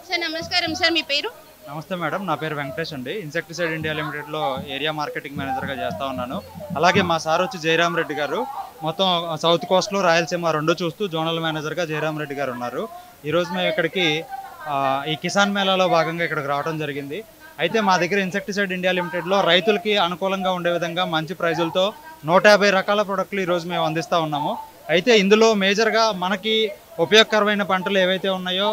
Sir నమస్కారం sir, మీ పేరు? నమస్తే మేడం, నా పేరు వెంకటేష్ అండి. ఇన్సెక్టిసైడ్ ఇండియా లిమిటెడ్లో ఏరియా మార్కెటింగ్ మేనేజర్గా చేస్తూ ఉన్నాను. అలాగే మా సార్ వచ్చి జయరామ్ రెడ్డి గారు, మొత్తం సౌత్ కోస్ట్లో రాయలసీమ రెండు చూస్తూ జోనల్ మేనేజర్గా జయరామ్ రెడ్డి గారు ఉన్నారు. ఈరోజు మేము ఇక్కడికి ఈ కిసాన్ మేళాలో భాగంగా ఇక్కడికి రావడం జరిగింది. అయితే మా దగ్గర ఇన్సెక్టిసైడ్ ఇండియా లిమిటెడ్లో రైతులకి అనుకూలంగా ఉండే విధంగా మంచి ప్రైజులతో 150 రకాల ప్రొడక్టులు ఈరోజు మేము అందిస్తూ ఉన్నాము. అయితే ఇందులో మేజర్గా మనకి ఉపయోగకరమైన పంటలు ఏవైతే ఉన్నాయో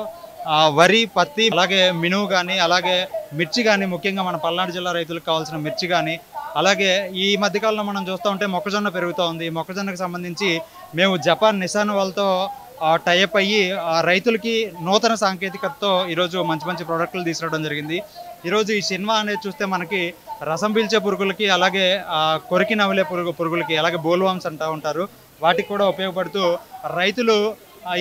వరి, పత్తి, అలాగే మినుము కానీ, అలాగే మిర్చి కానీ, ముఖ్యంగా మన పల్నాడు జిల్లా రైతులకు కావాల్సిన మిర్చి కానీ, అలాగే ఈ మధ్యకాలంలో మనం చూస్తూ ఉంటే మొక్కజొన్న పెరుగుతూ ఉంది. ఈ మొక్కజొన్నకు సంబంధించి మేము జపాన్ నిసాన్ వాళ్ళతో టైఅప్ అయ్యి రైతులకి నూతన సాంకేతికతతో ఈరోజు మంచి మంచి ప్రోడక్టులు తీసుకురావడం జరిగింది. ఈరోజు ఈ షిన్వా అనేది చూస్తే మనకి రసం పీల్చే పురుగులకి, అలాగే కొరికి నవిలే పురుగులకి, అలాగే బోల్వామ్స్ అంటూ ఉంటారు, వాటికి కూడా ఉపయోగపడుతూ రైతులు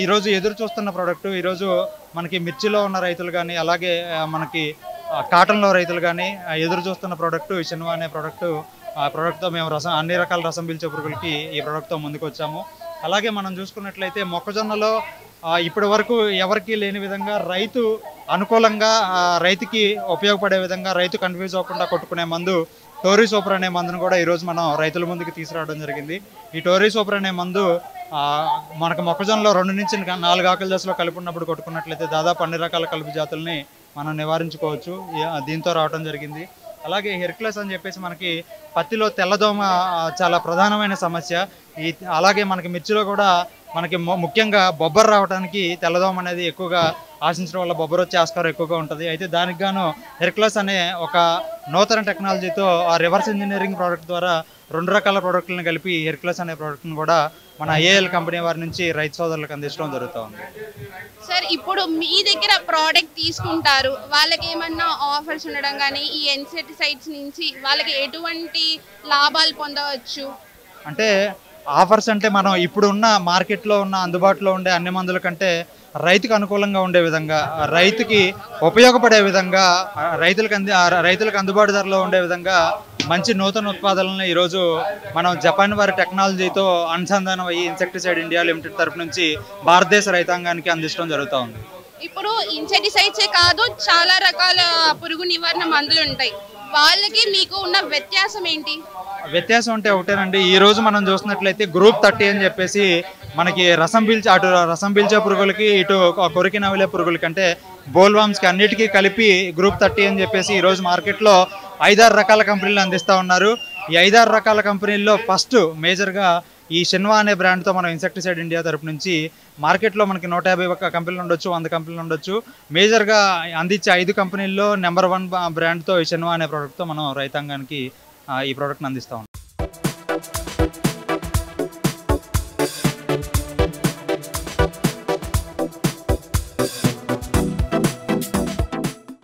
ఈరోజు ఎదురు చూస్తున్న ప్రోడక్టు. ఈరోజు మనకి మిర్చిలో ఉన్న రైతులు కానీ, అలాగే మనకి కాటన్లో రైతులు కానీ ఎదురు చూస్తున్న ప్రోడక్టు షిన్వా అనే ప్రోడక్టు. ఆ ప్రోడక్ట్తో మేము అన్ని రకాల రసం పీల్చే పురుగులకి ఈ ప్రోడక్ట్తో ముందుకు వచ్చాము. అలాగే మనం చూసుకున్నట్లయితే మొక్కజొన్నలో ఇప్పటి వరకు ఎవరికి లేని విధంగా రైతు అనుకూలంగా రైతుకి ఉపయోగపడే విధంగా, రైతు కన్ఫ్యూజ్ అవ్వకుండా కొట్టుకునే మందు టోరీ సూపర్ అనే మందును కూడా ఈరోజు మనం రైతుల ముందుకు తీసుకురావడం జరిగింది. ఈ టోరీ సూపర్ అనే మందు మనకు మొక్కజొన్నలో 2 నుంచి 4 ఆకుల దశలో కలిపి ఉన్నప్పుడు కొట్టుకున్నట్లయితే దాదాపు అన్ని రకాల కలుపు జాతుల్ని మనం నివారించుకోవచ్చు. దీంతో రావడం జరిగింది. అలాగే హెర్క్యులస్ అని చెప్పేసి మనకి పత్తిలో తెల్లదోమ చాలా ప్రధానమైన సమస్య. అలాగే మనకి మిర్చిలో కూడా మనకి ముఖ్యంగా బొబ్బర్ రావడానికి తెల్లదోమ అనేది ఎక్కువగా ఆశించడం వల్ల బొబ్బర్ వచ్చే ఆస్కారం ఎక్కువగా ఉంటుంది. అయితే దానికి గాను హెర్క్యులస్ అనే ఒక నూతన టెక్నాలజీతో ఆ రివర్స్ ఇంజనీరింగ్ ప్రోడక్ట్ ద్వారా 2 రకాల ప్రోడక్ట్లను కలిపి హెర్క్యులస్ అనే ప్రోడక్ట్ని కూడా మన ఐఏఎల్ కంపెనీ వారి నుంచి రైతు సోదరులకు అందించడం జరుగుతూ ఉంది. సార్, ఇప్పుడు మీ దగ్గర ప్రోడక్ట్ తీసుకుంటారు, వాళ్ళకి ఏమన్నా ఆఫర్స్ ఉండడం కానీ, ఈ ఇన్సెక్టిసైడ్స్ నుంచి వాళ్ళకి ఎటువంటి లాభాలు పొందవచ్చు? అంటే ఆఫర్స్ అంటే మనం ఇప్పుడు ఉన్న మార్కెట్లో ఉన్న అందుబాటులో ఉండే అన్ని మందుల కంటే రైతుకు అనుకూలంగా ఉండే విధంగా, రైతుకి ఉపయోగపడే విధంగా, రైతులకు అందుబాటు ధరలో ఉండే విధంగా మంచి నూతన ఉత్పాదనలను ఈరోజు మనం జపాన్ వారి టెక్నాలజీతో అనుసంధానం అయ్యి ఇన్సెక్టిసైడ్ ఇండియా లిమిటెడ్ తరఫు నుంచి భారతదేశ రైతాంగానికి అందించడం జరుగుతూ ఉంది. ఇప్పుడు ఇన్సెక్టిసైడ్సే కాదు, చాలా రకాల పురుగు నివారణ మందులు ఉంటాయి, వాళ్ళకి మీకు ఉన్న వ్యత్యాసం ఏంటి? వ్యత్యాసం అంటే ఒకటేనండి. ఈరోజు మనం చూసినట్లయితే గ్రూప్ 30 అని చెప్పేసి మనకి రసం పీల్చే పురుగులకి, ఇటు కొరికి నవిలే పురుగులకి, అంటే బోల్వామ్స్కి అన్నిటికీ కలిపి గ్రూప్ 30 అని చెప్పేసి ఈరోజు మార్కెట్లో 5-6 రకాల కంపెనీలు అందిస్తూ ఉన్నారు. ఈ 5-6 రకాల కంపెనీల్లో ఫస్ట్ మేజర్గా ఈ షిన్వా అనే బ్రాండ్తో మనం ఇన్సెక్టిసైడ్ ఇండియా తరపు నుంచి మార్కెట్లో మనకి 150 కంపెనీలు ఉండొచ్చు, 100 కంపెనీలు ఉండొచ్చు. మేజర్గా అందించే 5 కంపెనీల్లో నెంబర్ 1 బ్రాండ్తో ఈ షిన్వా అనే ప్రోడక్ట్తో మనం రైతాంగానికి ఈ ప్రోడక్ట్ని అందిస్తాం.